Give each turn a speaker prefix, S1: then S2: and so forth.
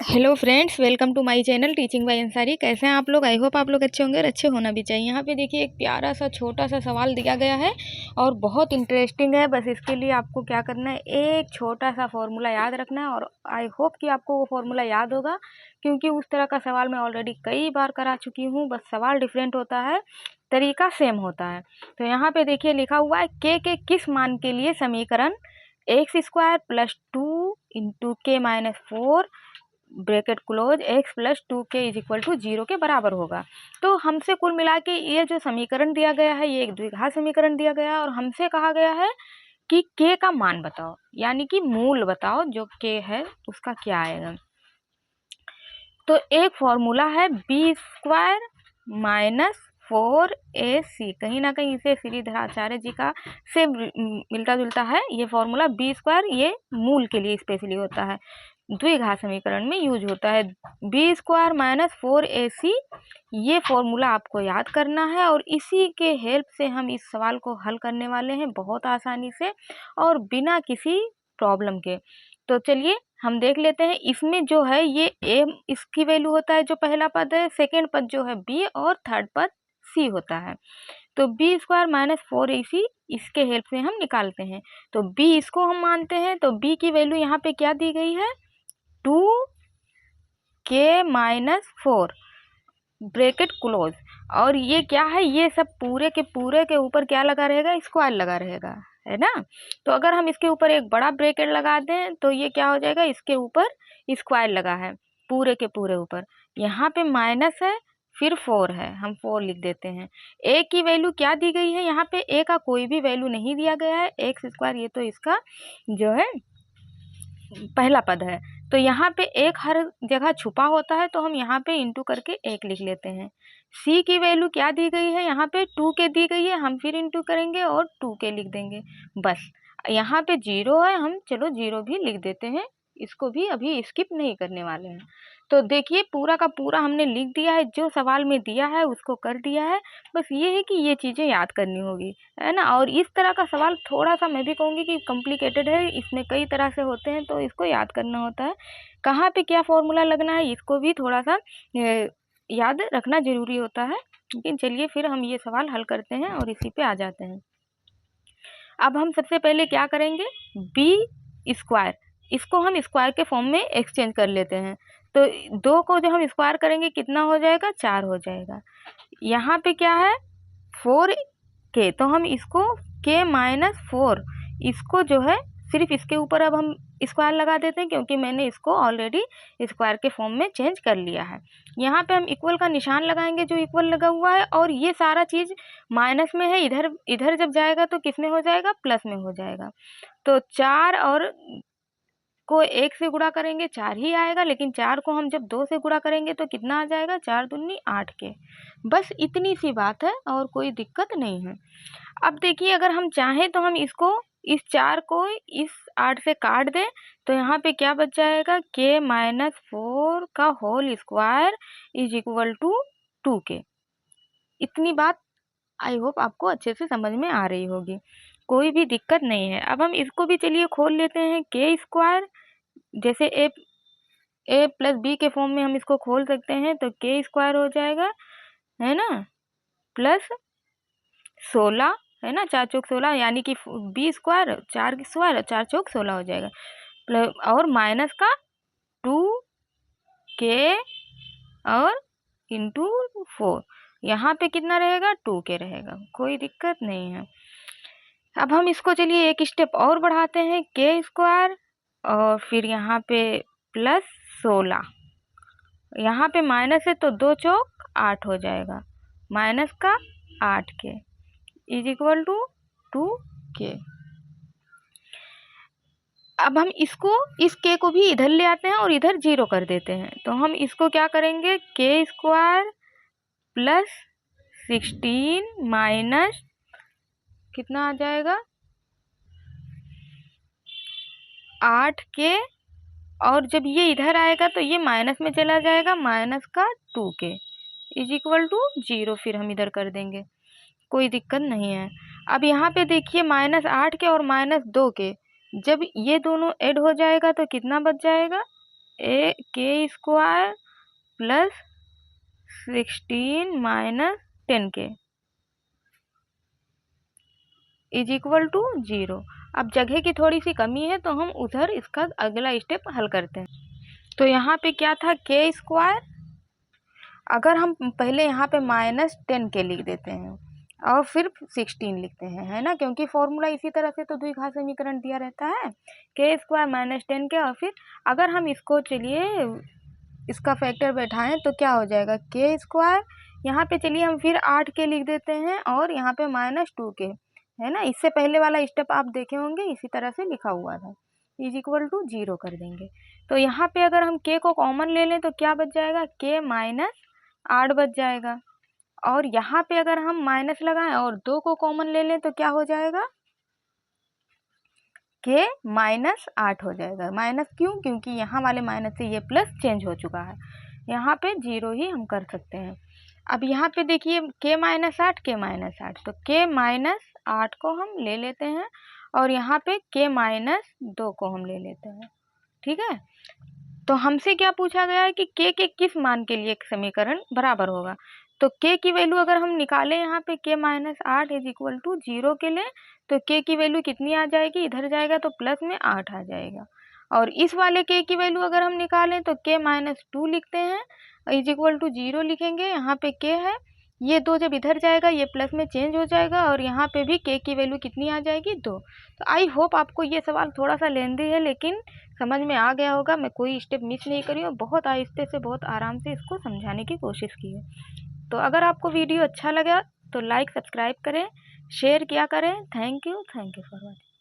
S1: Hello friends, welcome to my channel teaching by Ansari. कैसे हैं आप लोग? आई होप आप लोग अच्छे होंगे और अच्छे होना भी चाहिए। यहाँ पे देखिए एक प्यारा सा छोटा सा सवाल दिया गया है और बहुत इंटरेस्टिंग है। बस इसके लिए आपको क्या करना है, एक छोटा सा फॉर्मूला याद रखना है और आई होप कि आपको वो फॉर्मूला याद होगा, क्योंकि उस तरह का सवाल मैं ऑलरेडी कई बार करा चुकी हूँ। बस सवाल डिफरेंट होता है, तरीका सेम होता है। तो यहाँ पे देखिए लिखा हुआ है के किस मान के लिए समीकरण x square plus 2 into k minus 4 bracket close x plus 2k is equal to 0 के बराबर होगा। तो हमसे कुल मिला के ये जो समीकरण दिया गया है, ये एक द्विघात समीकरण दिया गया है और हमसे कहा गया है कि k का मान बताओ, यानी कि मूल बताओ जो k है उसका क्या आएगा। तो एक फॉर्मूला है बी स्क्वायर माइनस 4ac, कहीं ना कहीं इसे श्रीधर आचार्य जी का से मिलता जुलता है ये फॉर्मूला। बी स्क्वायर ये मूल के लिए स्पेशली होता है, द्विघात समीकरण में यूज होता है। बी स्क्वायर माइनस 4ac ये फॉर्मूला आपको याद करना है और इसी के हेल्प से हम इस सवाल को हल करने वाले हैं बहुत आसानी से और बिना किसी प्रॉब्लम के। तो चलिए हम देख लेते हैं। इसमें जो है ये ए इसकी वैल्यू होता है जो पहला पद है, सेकेंड पद जो है बी और थर्ड पद सी होता है। तो बी स्क्वायर माइनस 4ac इसके हेल्प से हम निकालते हैं। तो बी इसको हम मानते हैं, तो बी की वैल्यू यहाँ पे क्या दी गई है, 2k माइनस 4 ब्रैकेट क्लोज। और ये क्या है, ये सब पूरे के ऊपर क्या लगा रहेगा, स्क्वायर लगा रहेगा, है ना। तो अगर हम इसके ऊपर एक बड़ा ब्रैकेट लगा दें तो ये क्या हो जाएगा, इसके ऊपर स्क्वायर लगा है पूरे के पूरे ऊपर। यहाँ पे माइनस है, फिर 4 है, हम 4 लिख देते हैं। ए की वैल्यू क्या दी गई है, यहाँ पे ए का कोई भी वैल्यू नहीं दिया गया है, एक्स स्क्वायर ये तो इसका जो है पहला पद है। तो यहाँ पे एक हर जगह छुपा होता है, तो हम यहाँ पे इंटू करके एक लिख लेते हैं। सी की वैल्यू क्या दी गई है, यहाँ पे 2k दी गई है, हम फिर इंटू करेंगे और 2k लिख देंगे बस। यहाँ पे 0 है, हम चलो 0 भी लिख देते हैं, इसको भी अभी स्किप नहीं करने वाले हैं। तो देखिए पूरा का पूरा हमने लिख दिया है, जो सवाल में दिया है उसको कर दिया है। बस ये है कि ये चीज़ें याद करनी होगी, है ना। और इस तरह का सवाल थोड़ा सा मैं भी कहूँगी कि कॉम्प्लिकेटेड है, इसमें कई तरह से होते हैं तो इसको याद करना होता है। कहाँ पे क्या फॉर्मूला लगना है इसको भी थोड़ा सा याद रखना ज़रूरी होता है। लेकिन चलिए फिर हम ये सवाल हल करते हैं और इसी पे आ जाते हैं। अब हम सबसे पहले क्या करेंगे, बी स्क्वायर इसको हम स्क्वायर के फॉर्म में एक्सचेंज कर लेते हैं। तो 2 को जब हम स्क्वायर करेंगे कितना हो जाएगा, 4 हो जाएगा। यहाँ पे क्या है 4k, तो हम इसको k माइनस 4 इसको जो है सिर्फ इसके ऊपर अब हम स्क्वायर लगा देते हैं, क्योंकि मैंने इसको ऑलरेडी स्क्वायर के फॉर्म में चेंज कर लिया है। यहाँ पे हम इक्वल का निशान लगाएंगे जो इक्वल लगा हुआ है, और ये सारा चीज़ माइनस में है, इधर इधर जब जाएगा तो किस में हो जाएगा, प्लस में हो जाएगा। तो 4 और को 1 से गुणा करेंगे 4 ही आएगा, लेकिन 4 को हम जब 2 से गुणा करेंगे तो कितना आ जाएगा, 4 दूनी 8 के। बस इतनी सी बात है और कोई दिक्कत नहीं है। अब देखिए अगर हम चाहें तो हम इसको इस 4 को इस 8 से काट दें, तो यहाँ पे क्या बच जाएगा, k माइनस 4 का whole square is equal to 2k। इतनी बात आई होप आपको अच्छे से समझ में आ रही होगी, कोई भी दिक्कत नहीं है। अब हम इसको भी चलिए खोल लेते हैं, k स्क्वायर जैसे ए प्लस बी के फॉर्म में हम इसको खोल सकते हैं, तो k स्क्वायर हो जाएगा, है ना, प्लस 16, है ना, 4 चौक 16, यानी कि बी स्क्वायर 4 स्क्वायर 4 चौक 16 हो जाएगा, प्लस और माइनस का 2k और इंटू 4, यहाँ पे कितना रहेगा, 2k रहेगा, कोई दिक्कत नहीं है। अब हम इसको चलिए एक स्टेप और बढ़ाते हैं, k स्क्वायर और फिर यहाँ पे प्लस 16, यहाँ पे माइनस है तो 2 चौक 8 हो जाएगा, माइनस का 8k is equal to 2k। अब हम इसको इस k को भी इधर ले आते हैं और इधर 0 कर देते हैं। तो हम इसको क्या करेंगे, k स्क्वायर प्लस 16 माइनस कितना आ जाएगा, 8k, और जब ये इधर आएगा तो ये माइनस में चला जाएगा, माइनस का 2k इज इक्वल टू 0, फिर हम इधर कर देंगे, कोई दिक्कत नहीं है। अब यहाँ पे देखिए माइनस 8k और माइनस 2k, जब ये दोनों ऐड हो जाएगा तो कितना बच जाएगा, k square plus 16 minus 10k is equal to 0। अब जगह की थोड़ी सी कमी है तो हम उधर इसका अगला स्टेप हल करते हैं। तो यहाँ पे क्या था, के स्क्वायर, अगर हम पहले यहाँ पे -10k लिख देते हैं और फिर 16 लिखते हैं, है ना, क्योंकि फॉर्मूला इसी तरह से तो द्विघात समीकरण दिया रहता है, के स्क्वायर -10k। और फिर अगर हम इसको चलिए इसका फैक्टर बैठाएं तो क्या हो जाएगा, के स्क्वायर, यहाँ पे चलिए हम फिर 8k लिख देते हैं और यहाँ पे -2k, है ना, इससे पहले वाला स्टेप आप देखे होंगे इसी तरह से लिखा हुआ था, इज इक्वल टू 0 कर देंगे। तो यहाँ पे अगर हम k को कॉमन ले लें तो क्या बच जाएगा, k -8 बच जाएगा। और यहाँ पे अगर हम माइनस लगाएं और 2 को कॉमन ले लें तो क्या हो जाएगा, के -8 हो जाएगा। माइनस क्यों, क्योंकि यहाँ वाले माइनस से ये प्लस चेंज हो चुका है, यहाँ पे 0 ही हम कर सकते हैं। अब यहाँ पे देखिए के -8 के -8, तो के -8 को हम ले लेते हैं और यहाँ पे के -2 को हम ले लेते हैं, ठीक है। तो हमसे क्या पूछा गया है कि के किस मान के लिए समीकरण बराबर होगा। तो k की वैल्यू अगर हम निकालें यहाँ पे के -8 इज इक्वल टू 0 के लिए, तो k की वैल्यू कितनी आ जाएगी, इधर जाएगा तो प्लस में 8 आ जाएगा। और इस वाले k की वैल्यू अगर हम निकालें तो k -2 लिखते हैं इज इक्वल टू 0 लिखेंगे, यहाँ पे k है, ये 2 जब इधर जाएगा ये प्लस में चेंज हो जाएगा और यहाँ पे भी k की वैल्यू कितनी आ जाएगी, 2। तो आई होप आपको ये सवाल थोड़ा सा लेंदी है लेकिन समझ में आ गया होगा। मैं कोई स्टेप मिस नहीं करी और बहुत आहिस्ते से बहुत आराम से इसको समझाने की कोशिश की है। तो अगर आपको वीडियो अच्छा लगा तो लाइक सब्सक्राइब करें, शेयर किया करें। Thank you for watching.